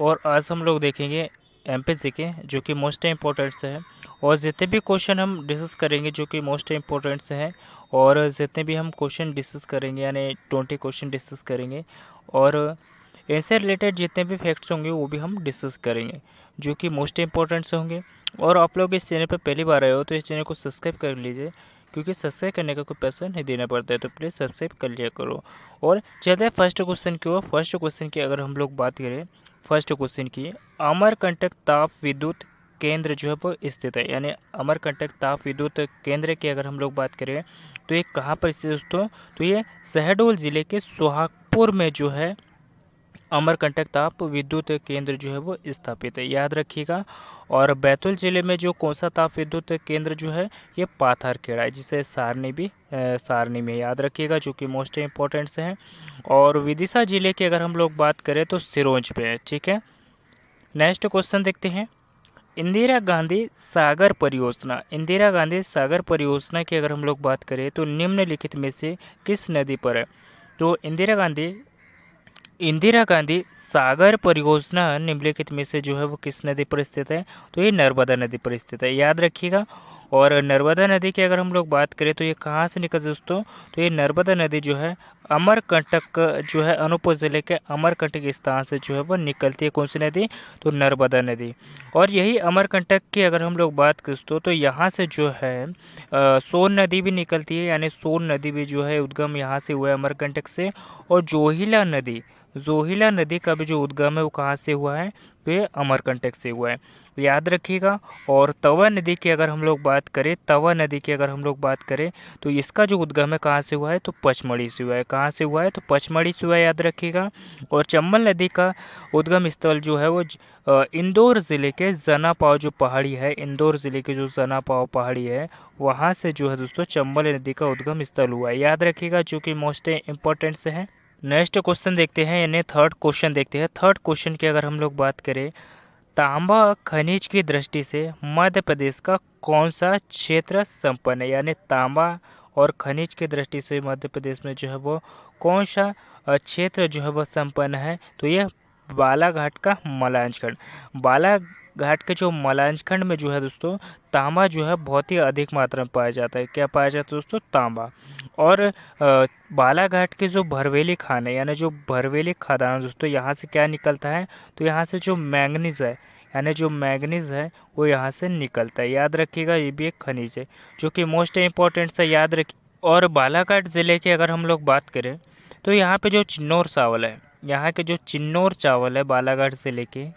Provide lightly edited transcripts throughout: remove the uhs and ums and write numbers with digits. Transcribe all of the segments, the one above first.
और आज हम लोग देखेंगे एमपीसी के जो कि मोस्ट इम्पोर्टेंट है। और जितने भी क्वेश्चन हम डिस्कस करेंगे जो कि मोस्ट इम्पोर्टेंट हैं, और जितने भी हम क्वेश्चन डिस्कस करेंगे यानी 20 क्वेश्चन डिस्कस करेंगे, और इनसे रिलेटेड जितने भी फैक्ट्स होंगे वो भी हम डिस्कस करेंगे जो कि मोस्ट इम्पोर्टेंट्स होंगे। और आप लोग इस चैनल पर पहली बार आए हो तो इस चैनल को सब्सक्राइब कर लीजिए, क्योंकि सब्सक्राइब करने का कोई पैसा नहीं देना पड़ता है, तो प्लीज़ सब्सक्राइब कर लिया करो। और चलते हैं फर्स्ट क्वेश्चन की ओर। फर्स्ट क्वेश्चन की अगर हम लोग बात करें, फर्स्ट क्वेश्चन की, अमरकंटक ताप विद्युत केंद्र जो है वो स्थित है, यानी अमरकंटक ताप विद्युत केंद्र की अगर हम लोग बात करें तो ये कहाँ पर स्थित है दोस्तों? तो ये शहडोल जिले के सोहागपुर में जो है अमरकंटक ताप विद्युत केंद्र जो है वो स्थापित है, याद रखिएगा। और बैतूल जिले में जो कौन सा ताप विद्युत केंद्र जो है ये पाथरखेड़ा है, जिसे सारनी में याद रखिएगा, जो कि मोस्ट इम्पोर्टेंट है। और विदिशा जिले की अगर हम लोग बात करें तो सिरोंज पे है, ठीक है। नेक्स्ट क्वेश्चन देखते हैं। इंदिरा गांधी सागर परियोजना, इंदिरा गांधी सागर परियोजना की अगर हम लोग बात करें तो निम्नलिखित में से किस नदी पर है? तो इंदिरा गांधी सागर परियोजना निम्नलिखित में से जो है वो किस नदी पर स्थित है? तो ये नर्मदा नदी पर स्थित है, याद रखिएगा। और नर्मदा नदी की अगर हम लोग बात करें तो ये कहाँ से निकलती है दोस्तों? तो ये नर्मदा नदी जो है अमरकंटक जो है अनूपपुर जिले के अमरकंटक स्थान से जो है वो निकलती है। कौन सी नदी? तो नर्मदा नदी। और यही अमरकंटक की अगर हम लोग बात करें दोस्तों तो यहाँ से जो है सोन नदी भी निकलती है, यानी सोन नदी भी जो है उद्गम यहाँ से हुआ है अमरकंटक से। और जोहिला नदी का भी जो उद्गम है वो कहाँ से हुआ है? तो ये अमरकंटक से हुआ है, याद रखिएगा। और तवा नदी की अगर हम लोग बात करें, तो इसका जो उद्गम है कहाँ से हुआ है? तो पचमढ़ी से हुआ है। कहाँ से हुआ है? तो पचमढ़ी से हुआ है, याद रखिएगा। और चंबल नदी का उद्गम स्थल जो है वो इंदौर ज़िले के जनापाव जो पहाड़ी है, इंदौर ज़िले के जो जनापाव पहाड़ी है वहाँ से जो है दोस्तों चंबल नदी का उद्गम स्थल हुआ है, याद रखिएगा, जो कि मोस्ट इम्पोर्टेंट से है। नेक्स्ट क्वेश्चन देखते हैं, यानी थर्ड क्वेश्चन देखते हैं। थर्ड क्वेश्चन की अगर हम लोग बात करें, तांबा खनिज की दृष्टि से मध्य प्रदेश का कौन सा क्षेत्र संपन्न है? यानी तांबा और खनिज की दृष्टि से मध्य प्रदेश में जो है वो कौन सा क्षेत्र जो है वो संपन्न है? तो ये बालाघाट का मलांच खंड। बालाघाट के जो मलांच खंड में जो है दोस्तों तांबा जो है बहुत ही अधिक मात्रा में पाया जाता है। क्या पाया जाता है दोस्तों? तांबा। और बालाघाट के जो भरवेली खान है, यानी जो भरवेली खदान दोस्तों, यहाँ से क्या निकलता है? तो यहाँ से जो मैंगनीज है, यानी जो मैंगनीज है वो यहाँ से निकलता है, याद रखिएगा। ये भी एक खनिज है जो कि मोस्ट इम्पोर्टेंट है, याद रखिए। और बालाघाट ज़िले की अगर हम लोग बात करें तो यहाँ पे जो चिन्नौर चावल है, यहाँ के जो चिन्नौर चावल है बालाघाट ज़िले के,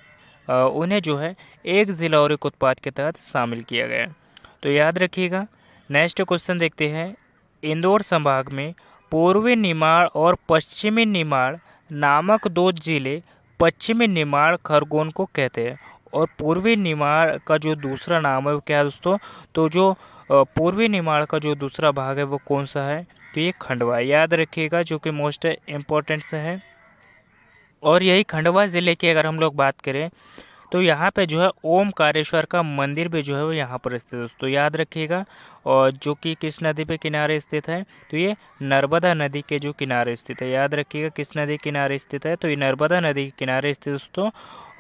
उन्हें जो है एक ज़िला और एक उत्पाद के तहत शामिल किया गया है, तो याद रखिएगा। नेक्स्ट क्वेश्चन देखते हैं। इंदौर संभाग में पूर्वी निमाड़ और पश्चिमी निमाड़ नामक दो जिले पश्चिमी निमाड़ खरगोन को कहते हैं। और पूर्वी निमाड़ का जो दूसरा नाम है वो क्या है दोस्तों? तो जो पूर्वी निमाड़ का जो दूसरा भाग है वो कौन सा है? तो ये खंडवा, याद रखिएगा, जो कि मोस्ट इम्पोर्टेंट है। और यही खंडवा ज़िले की अगर हम लोग बात करें तो यहाँ पे जो है ओमकारेश्वर का मंदिर भी जो है वो यहाँ पर स्थित है दोस्तों, याद रखिएगा। और जो कि किस नदी पे किनारे स्थित है? तो ये नर्मदा नदी के जो किनारे स्थित है, याद रखिएगा। किस नदी के किनारे स्थित है? तो ये नर्मदा नदी के किनारे स्थित दोस्तों।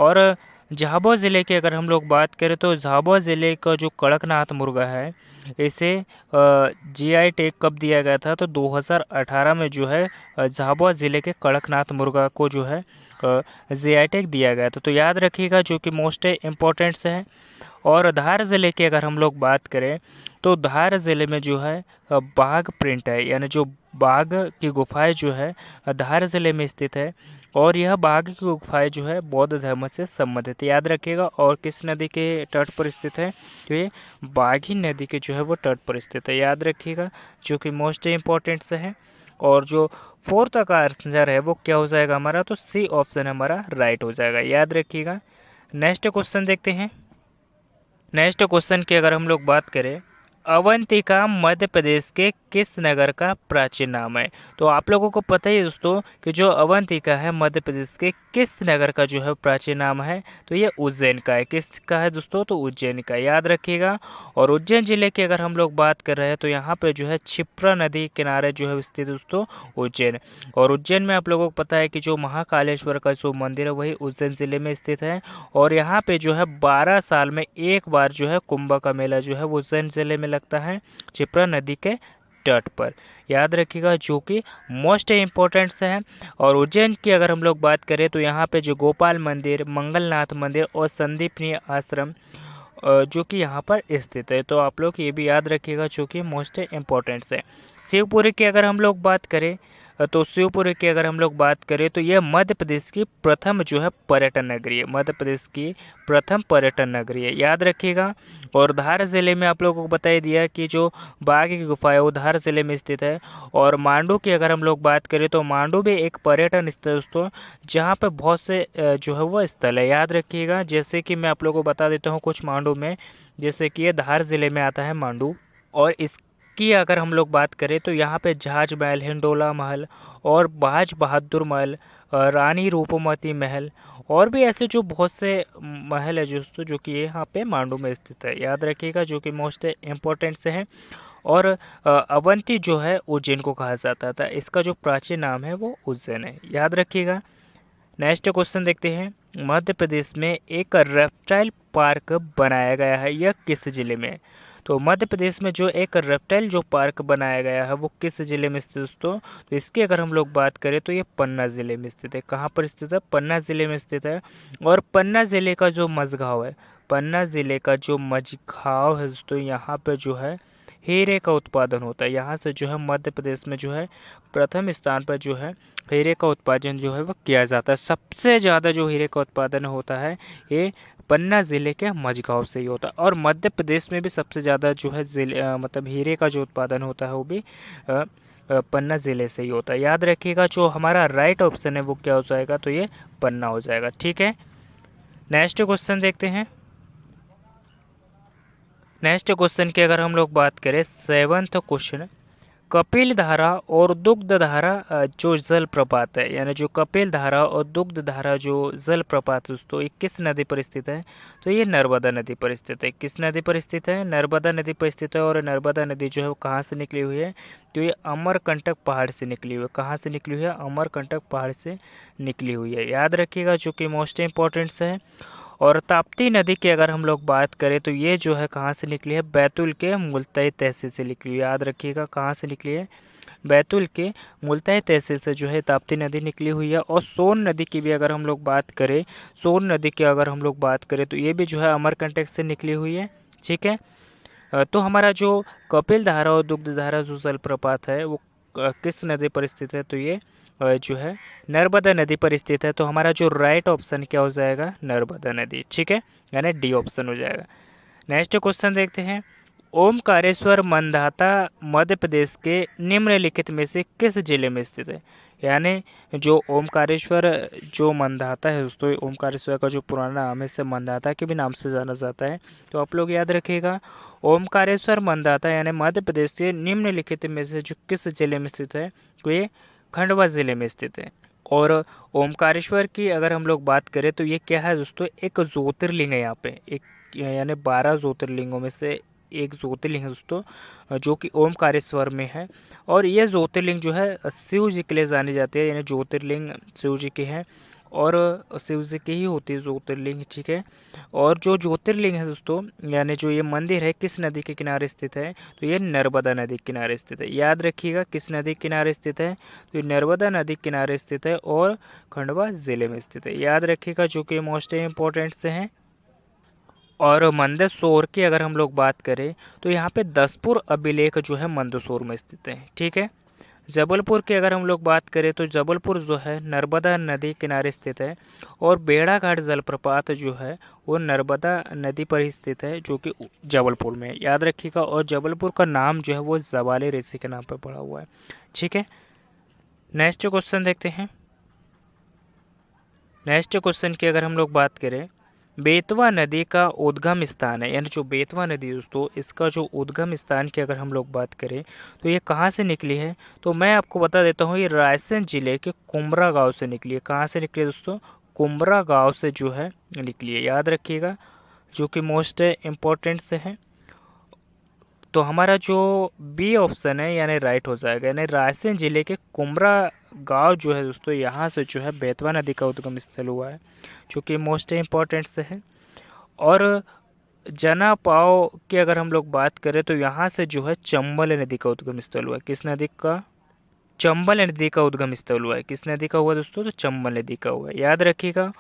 और झाबुआ ज़िले की अगर हम लोग बात करें तो झाबुआ ज़िले का जो कड़कनाथ मुर्गा है इसे जीआई टैग कब दिया गया था? तो 2018 में जो है झाबुआ ज़िले के कड़कनाथ मुर्गा को जो है जीआई टैग दिया गया था, तो याद रखिएगा, जो कि मोस्ट इम्पोर्टेंट है। और धार ज़िले की अगर हम लोग बात करें तो धार ज़िले में जो है बाघ प्रिंट है, यानी जो बाघ की गुफाएं जो है धार ज़िले में स्थित है। और यह बाघ की गुफाएं जो है बौद्ध धर्म से संबंधित है, याद रखिएगा। और किस नदी के तट पर स्थित है? तो ये बाघी नदी के जो है वो तट पर स्थित है, याद रखिएगा, जो कि मोस्ट इम्पोर्टेंट है। और जो फोर्थ का आंसर है वो क्या हो जाएगा हमारा? तो सी ऑप्शन हमारा राइट हो जाएगा, याद रखिएगा। नेक्स्ट क्वेश्चन देखते हैं। नेक्स्ट क्वेश्चन की अगर हम लोग बात करें अवंतिका मध्य प्रदेश के किस नगर का प्राचीन नाम है? तो आप लोगों को पता ही है दोस्तों कि जो अवंतिका है मध्य प्रदेश के किस नगर का जो है प्राचीन नाम है? तो ये उज्जैन का है। किसका है दोस्तों? तो उज्जैन का, याद रखिएगा। और उज्जैन जिले की अगर हम लोग बात कर रहे हैं तो यहाँ पे जो है क्षिप्रा नदी किनारे जो है स्थित दोस्तों उज्जैन। और उज्जैन में आप लोगों को पता है कि जो महाकालेश्वर का जो मंदिर है वही उज्जैन जिले में स्थित है। और यहाँ पे जो है 12 साल में एक बार जो है कुंभ का मेला जो है वो उज्जैन जिले में लगता है, क्षिप्रा नदी के तट पर, याद रखिएगा, जो कि मोस्ट इम्पोर्टेंट से है। और उज्जैन की अगर हम लोग बात करें तो यहाँ पे जो गोपाल मंदिर, मंगलनाथ मंदिर और संदीपनी आश्रम जो कि यहाँ पर स्थित है। तो आप लोग ये भी याद रखिएगा जो कि मोस्ट इम्पोर्टेंट है। शिवपुरी की अगर हम लोग बात करें तो शिवपुरी की अगर हम लोग बात करें तो यह मध्य प्रदेश की प्रथम जो है पर्यटन नगरी है, मध्य प्रदेश की प्रथम पर्यटन नगरी है, याद रखिएगा। और धार जिले में आप लोगों को बता ही दिया कि जो बाघ की गुफा है वो धार जिले में स्थित है। और मांडू की अगर हम लोग बात करें तो मांडू भी एक पर्यटन स्थल है दोस्तों, जहाँ पे बहुत से जो है वो स्थल है, याद रखिएगा। जैसे कि मैं आप लोगों को बता देता हूँ कुछ मांडू में, जैसे कि ये धार जिले में आता है मांडू। और इसकी अगर हम लोग बात करें तो यहाँ पे जहाज महल, हिंडोला महल और बाज बहादुर महल, रानी रूपमती महल और भी ऐसे जो बहुत से महल है दोस्तों जो कि यहाँ पे मांडू में स्थित है, याद रखिएगा, जो कि मोस्ट इम्पोर्टेंट से है। और अवंती जो है उज्जैन को कहा जाता था, इसका जो प्राचीन नाम है वो उज्जैन है, याद रखिएगा। नेक्स्ट क्वेश्चन देखते हैं। मध्य प्रदेश में एक रेप्टाइल पार्क बनाया गया है, यह किस जिले में? तो मध्य प्रदेश में जो एक रेप्टाइल जो पार्क बनाया गया है वो किस जिले में स्थित है दोस्तों? तो इसकी अगर हम लोग बात करें तो ये पन्ना जिले में स्थित है। कहाँ पर स्थित है? पन्ना जिले में स्थित है। और पन्ना जिले का जो मझगांव है, पन्ना जिले का जो मझगांव है दोस्तों, यहाँ पे जो है हीरे का उत्पादन होता है। यहाँ से जो है मध्य प्रदेश में जो है प्रथम स्थान पर जो है हीरे का उत्पादन जो है वो किया जाता है। सबसे ज़्यादा जो हीरे का उत्पादन होता है ये पन्ना ज़िले के मझगांव से ही होता है। और मध्य प्रदेश में भी सबसे ज़्यादा जो है मतलब हीरे का जो उत्पादन होता है वो भी पन्ना ज़िले से ही होता है, याद रखिएगा। जो हमारा राइट ऑप्शन है वो क्या हो जाएगा? तो ये पन्ना हो जाएगा, ठीक है। नेक्स्ट क्वेश्चन देखते हैं। नेक्स्ट क्वेश्चन की अगर हम लोग बात करें, 7th क्वेश्चन, कपिल धारा और दुग्ध धारा जो जल प्रपात है, यानी जो कपिल धारा और दुग्ध धारा जो जल प्रपात दोस्तों ये किस नदी पर स्थित है? तो ये नर्मदा नदी पर स्थित है। किस नदी पर स्थित है? नर्मदा नदी पर स्थित है। और नर्मदा नदी जो है वो कहाँ से निकली हुई है? तो ये अमरकंटक पहाड़ से निकली हुई है। कहाँ से निकली हुई है? अमरकंटक पहाड़ से निकली हुई है, याद रखिएगा, जो कि मोस्ट इंपॉर्टेंट है। और ताप्ती नदी की अगर हम लोग बात करें तो ये जो है कहाँ से निकली है? बैतूल के मुल्ताई तहसील से निकली है, याद रखिएगा, कहाँ से निकली है? बैतूल के मुल्ताई तहसील से जो है ताप्ती नदी निकली हुई है। और सोन नदी की भी अगर हम लोग बात करें, सोन नदी की अगर हम लोग बात करें तो ये भी जो है अमरकंटक से निकली हुई है, ठीक है। तो हमारा जो कपिल धारा और दुग्ध धारा जो जलप्रपात है वो किस नदी पर स्थित है? तो ये जो है नर्मदा नदी पर स्थित है। तो हमारा जो राइट ऑप्शन क्या हो जाएगा? नर्मदा नदी, ठीक है, यानी डी ऑप्शन हो जाएगा। नेक्स्ट क्वेश्चन देखते हैं। ओमकारेश्वर मंदाता मध्य प्रदेश के निम्नलिखित में से किस जिले में स्थित है? यानी जो ओमकारेश्वर जो मंदाता है दोस्तों, ओमकारेश्वर का जो पुराना नाम है इसे मंदाता के भी नाम से जाना जाता है। तो आप लोग याद रखिएगा, ओमकारेश्वर मंदाता यानी मध्य प्रदेश के निम्नलिखित में से जो किस जिले में स्थित है? तो ये खंडवा जिले में स्थित है। और ओमकारेश्वर की अगर हम लोग बात करें तो ये क्या है दोस्तों? एक ज्योतिर्लिंग है, यहाँ पे एक, यानी 12 ज्योतिर्लिंगों में से एक ज्योतिर्लिंग है दोस्तों, जो कि ओमकारेश्वर में है। और ये ज्योतिर्लिंग जो है शिव जी के लिए जानी जाती है, यानी ज्योतिर्लिंग शिव जी की है और शिव जी की ही होती है ज्योतिर्लिंग, ठीक है। और जो ज्योतिर्लिंग है दोस्तों, यानी जो ये मंदिर है किस नदी के किनारे स्थित है? तो ये नर्मदा नदी के किनारे स्थित है, याद रखिएगा, किस नदी के किनारे स्थित है? तो ये नर्मदा नदी के किनारे स्थित है और खंडवा जिले में स्थित है, याद रखिएगा, जो कि मोस्ट इम्पोर्टेंट से हैं। और मंदसौर की अगर हम लोग बात करें तो यहाँ पे दसपुर अभिलेख जो है मंदसौर में स्थित है, ठीक है। जबलपुर की अगर हम लोग बात करें तो जबलपुर जो है नर्मदा नदी किनारे स्थित है। और बेड़ाघाट जलप्रपात जो है वो नर्मदा नदी पर ही स्थित है, जो कि जबलपुर में है, याद रखिएगा। और जबलपुर का नाम जो है वो जवाले ऋषि के नाम पर पड़ा हुआ है, ठीक है। नेक्स्ट क्वेश्चन देखते हैं। नेक्स्ट क्वेश्चन की अगर हम लोग बात करें बेतवा नदी का उद्गम स्थान है, यानी जो बेतवा नदी दोस्तों, इसका जो उद्गम स्थान की अगर हम लोग बात करें तो ये कहाँ से निकली है, तो मैं आपको बता देता हूँ, ये रायसेन जिले के कुमरा गांव से निकली है। कहाँ से निकली है दोस्तों, कुमरा गांव से जो है निकली है, याद रखिएगा, जो कि मोस्ट इम्पोर्टेंट से है। तो हमारा जो बी ऑप्शन है यानी राइट हो जाएगा, यानी रायसेन जिले के कुमरा गांव जो है दोस्तों, यहाँ से जो है बेतवा नदी का उद्गम स्थल हुआ है, जो कि मोस्ट इम्पोर्टेंट से है। और जना पाव की अगर हम लोग बात करें तो यहाँ से जो है चंबल नदी का उद्गम स्थल हुआ है। किस नदी का, चंबल नदी का उद्गम स्थल हुआ है। किस नदी का हुआ दोस्तों, तो चंबल नदी का हुआ है, याद रखिएगा।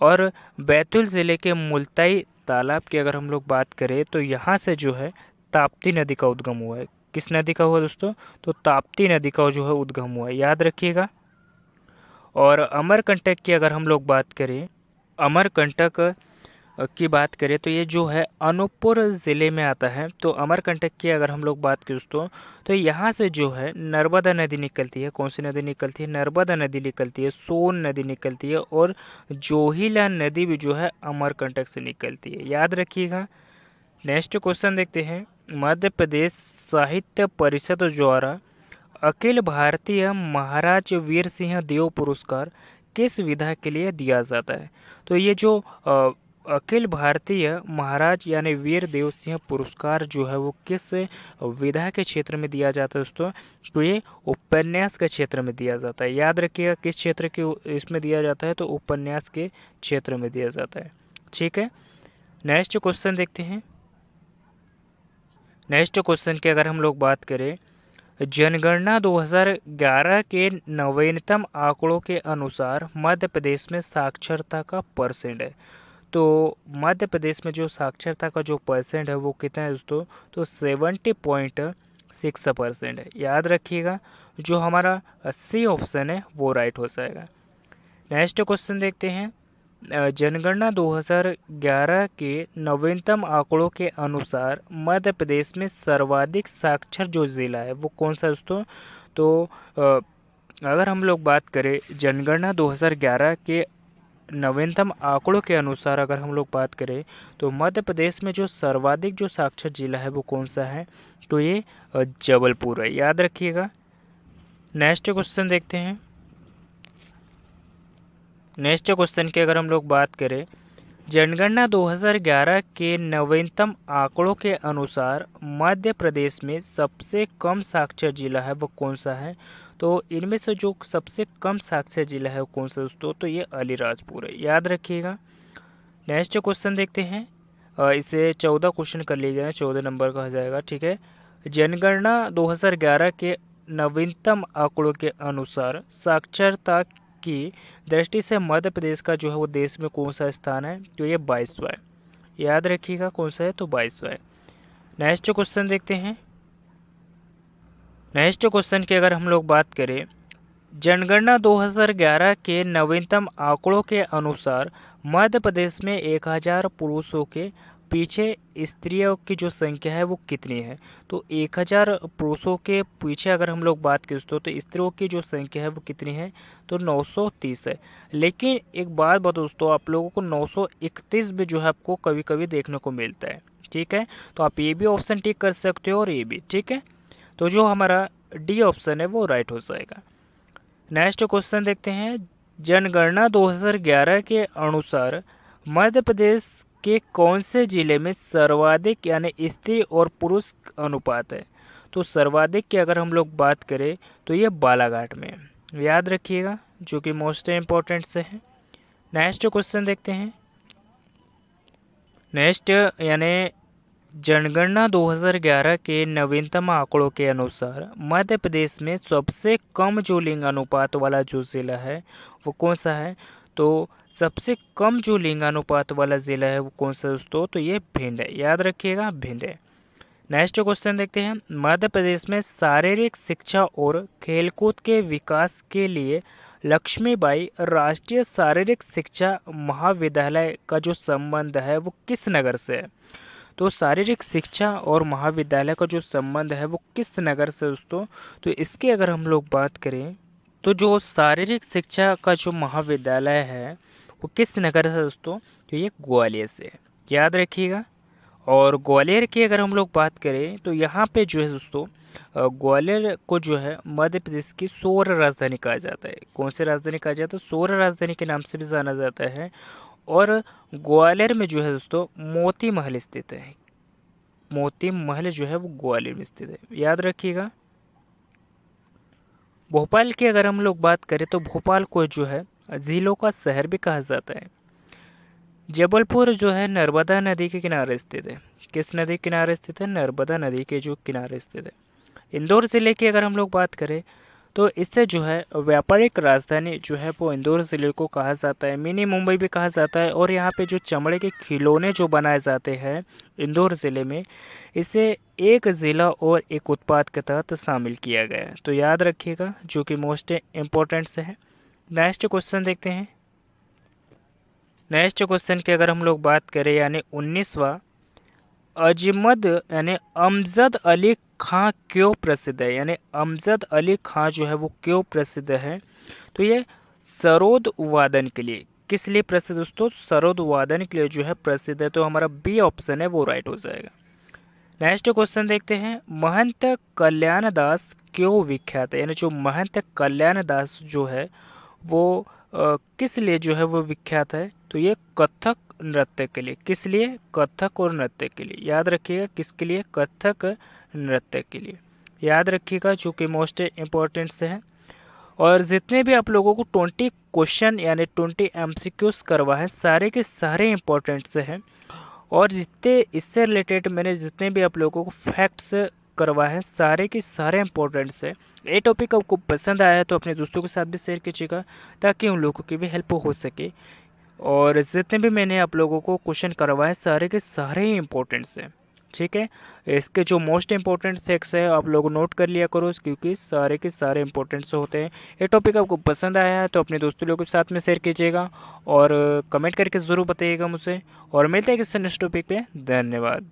और बैतूल जिले के मुल्ताई तालाब की अगर हम लोग बात करें तो यहाँ से जो है ताप्ती नदी का उद्गम हुआ है। किस नदी का हुआ दोस्तों, तो ताप्ती नदी का जो है उद्गम हुआ है, याद रखिएगा। और अमरकंटक की अगर हम लोग बात करें, अमरकंटक की बात करें तो ये जो है अनूपपुर ज़िले में आता है। तो अमरकंटक की अगर हम लोग बात करें दोस्तों, तो यहाँ से जो है नर्मदा नदी निकलती है। कौन सी नदी निकलती है, नर्मदा नदी निकलती है, सोन नदी निकलती है, और जोहिला नदी भी जो है अमरकंटक से निकलती है, याद रखिएगा। नेक्स्ट क्वेश्चन देखते हैं, मध्य प्रदेश साहित्य परिषद द्वारा अखिल भारतीय महाराज वीर सिंह देव पुरस्कार किस विधा के लिए दिया जाता है। तो ये जो अखिल भारतीय महाराज यानी वीर देव सिंह पुरस्कार जो है वो किस विधा के क्षेत्र में दिया जाता है दोस्तों, तो ये उपन्यास के क्षेत्र में दिया जाता है, याद रखिएगा। किस क्षेत्र के इसमें दिया जाता है, तो उपन्यास के क्षेत्र में दिया जाता है, ठीक है। नेक्स्ट क्वेश्चन देखते हैं। नेक्स्ट क्वेश्चन की अगर हम लोग बात करें, जनगणना 2011 के नवीनतम आंकड़ों के अनुसार मध्य प्रदेश में साक्षरता का परसेंट है। तो मध्य प्रदेश में जो साक्षरता का जो परसेंट है वो कितना है दोस्तों, तो 70.6% है, याद रखिएगा। जो हमारा सी ऑप्शन है वो राइट हो जाएगा। नेक्स्ट क्वेश्चन देखते हैं, जनगणना 2011 के नवीनतम आंकड़ों के अनुसार मध्य प्रदेश में सर्वाधिक साक्षर जो जिला है वो कौन सा है दोस्तों, तो अगर हम लोग बात करें जनगणना 2011 के नवीनतम आंकड़ों के अनुसार अगर हम लोग बात करें तो मध्य प्रदेश में जो सर्वाधिक जो साक्षर जिला है वो कौन सा है, तो ये जबलपुर है, याद रखिएगा। नेक्स्ट क्वेश्चन देखते हैं। नेक्स्ट क्वेश्चन की अगर हम लोग बात करें, जनगणना 2011 के नवीनतम आंकड़ों के अनुसार मध्य प्रदेश में सबसे कम साक्षर जिला है वो कौन सा है, तो इनमें से जो सबसे कम साक्षर जिला है वो कौन सा दोस्तों, तो ये अलीराजपुर है, याद रखिएगा। नेक्स्ट क्वेश्चन देखते हैं, इसे 14 क्वेश्चन कर लिए गए, 14 नंबर का हो जाएगा, ठीक है। जनगणना 2011 के नवीनतम आंकड़ों के अनुसार साक्षरता की दृष्टि से मध्य प्रदेश का जो है वो देश में कौन सा स्थान है, तो ये 22वां है, याद रखिएगा कौन सा है, तो 22वां है। नेक्स्ट क्वेश्चन देखते हैं। नेक्स्ट क्वेश्चन की अगर हम लोग बात करें, जनगणना 2011 के नवीनतम आंकड़ों के अनुसार मध्य प्रदेश में 1000 पुरुषों के पीछे स्त्रियों की जो संख्या है वो कितनी है, तो 1000 पुरुषों के पीछे अगर हम लोग बात करें तो स्त्रियों की जो संख्या है वो कितनी है, तो 930 है। लेकिन एक बात बताओ दोस्तों, आप लोगों को 931 भी जो है आपको कभी कभी देखने को मिलता है, ठीक है। तो आप ये भी ऑप्शन टिक कर सकते हो और ये भी, ठीक है। तो जो हमारा डी ऑप्शन है वो राइट हो जाएगा। नेक्स्ट क्वेश्चन देखते हैं, जनगणना 2011 के अनुसार मध्य प्रदेश के कौन से जिले में सर्वाधिक यानी स्त्री और पुरुष अनुपात है, तो सर्वाधिक की अगर हम लोग बात करें तो ये बालाघाट में है, याद रखिएगा, जो कि मोस्ट इम्पोर्टेंट से है। नेक्स्ट क्वेश्चन देखते हैं। नेक्स्ट यानी जनगणना 2011 के नवीनतम आंकड़ों के अनुसार मध्य प्रदेश में सबसे कम जो लिंग अनुपात वाला जो जिला है वो कौन सा है, तो सबसे कम जो लिंग अनुपात वाला जिला है वो कौन सा दोस्तों, तो ये भिंड है, याद रखिएगा भिंड है। नेक्स्ट क्वेश्चन देखते हैं, मध्य प्रदेश में शारीरिक शिक्षा और खेलकूद के विकास के लिए लक्ष्मीबाई राष्ट्रीय शारीरिक शिक्षा महाविद्यालय का जो संबंध है वो किस नगर से है, तो शारीरिक शिक्षा और महाविद्यालय का जो संबंध है वो किस नगर से दोस्तों, तो इसकी अगर हम लोग बात करें तो जो शारीरिक शिक्षा का जो महाविद्यालय है वो किस नगर से दोस्तों, तो ये ग्वालियर से है, याद रखिएगा। और ग्वालियर की अगर हम लोग बात करें तो यहाँ पे जो है दोस्तों, ग्वालियर को जो है मध्य प्रदेश की सौर राजधानी कहा जाता है। कौन सी राजधानी कहा जाता है? सौर राजधानी के नाम से भी जाना जाता है। और ग्वालियर में जो है दोस्तों मोती महल स्थित है। मोती महल जो है वो ग्वालियर में स्थित है, याद रखिएगा। भोपाल की अगर हम लोग बात करें तो भोपाल को जो है झीलों का शहर भी कहा जाता है। जबलपुर जो है नर्मदा नदी के किनारे स्थित है। किस नदी के किनारे स्थित है? नर्मदा नदी के जो किनारे स्थित है। इंदौर ज़िले की अगर हम लोग बात करें तो इससे जो है व्यापारिक राजधानी जो है वो इंदौर ज़िले को कहा जाता है। मिनी मुंबई भी कहा जाता है। और यहाँ पे जो चमड़े के खिलौने जो बनाए जाते हैं इंदौर ज़िले में, इसे एक ज़िला और एक उत्पाद के तहत शामिल किया गया है। तो याद रखिएगा, जो कि मोस्ट इम्पोर्टेंट से है। नेक्स्ट क्वेश्चन देखते हैं। नेक्स्ट क्वेश्चन की अगर हम लोग बात करें, यानी 19वां, अजमद यानी अमजद अली खां क्यों प्रसिद्ध है? यानी अमजद अली खां जो है वो क्यों प्रसिद्ध है? तो ये सरोद वादन के लिए। किस लिए प्रसिद्ध दोस्तों? सरोद वादन के लिए जो है प्रसिद्ध है। तो हमारा बी ऑप्शन है वो राइट हो जाएगा। नेक्स्ट क्वेश्चन देखते हैं। महंत कल्याण दास क्यों विख्यात है? यानी जो महंत कल्याण दास जो है वो किस लिए जो है वो विख्यात है? तो ये कथक नृत्य के लिए। किस लिए? कथक और नृत्य के लिए। याद रखिएगा, किसके लिए? कथक नृत्य के लिए, याद रखिएगा, जो कि मोस्ट इम्पोर्टेंट से है। और जितने भी आप लोगों को 20 क्वेश्चन यानी 20 एमसीक्यूज करवा है, सारे के सारे इम्पोर्टेंट से हैं। और जितने इससे रिलेटेड मैंने जितने भी आप लोगों को फैक्ट्स करवा है, सारे के सारे इम्पोर्टेंट है। ये टॉपिक आपको पसंद आया तो अपने दोस्तों के साथ भी शेयर कीजिएगा, ताकि उन लोगों की भी हेल्प हो सके। और जितने भी मैंने आप लोगों को क्वेश्चन करवाए, सारे के सारे ही इम्पोर्टेंट्स हैं, ठीक है। इसके जो मोस्ट इम्पोर्टेंट फैक्ट्स है आप लोग नोट कर लिया करो, क्योंकि सारे के सारे इम्पोर्टेंट्स होते हैं। ये टॉपिक आपको पसंद आया है तो अपने दोस्तों लोगों के साथ में शेयर कीजिएगा, और कमेंट करके ज़रूर बताइएगा मुझसे। और मिलते हैं किसी नेक्स्ट टॉपिक पे। धन्यवाद।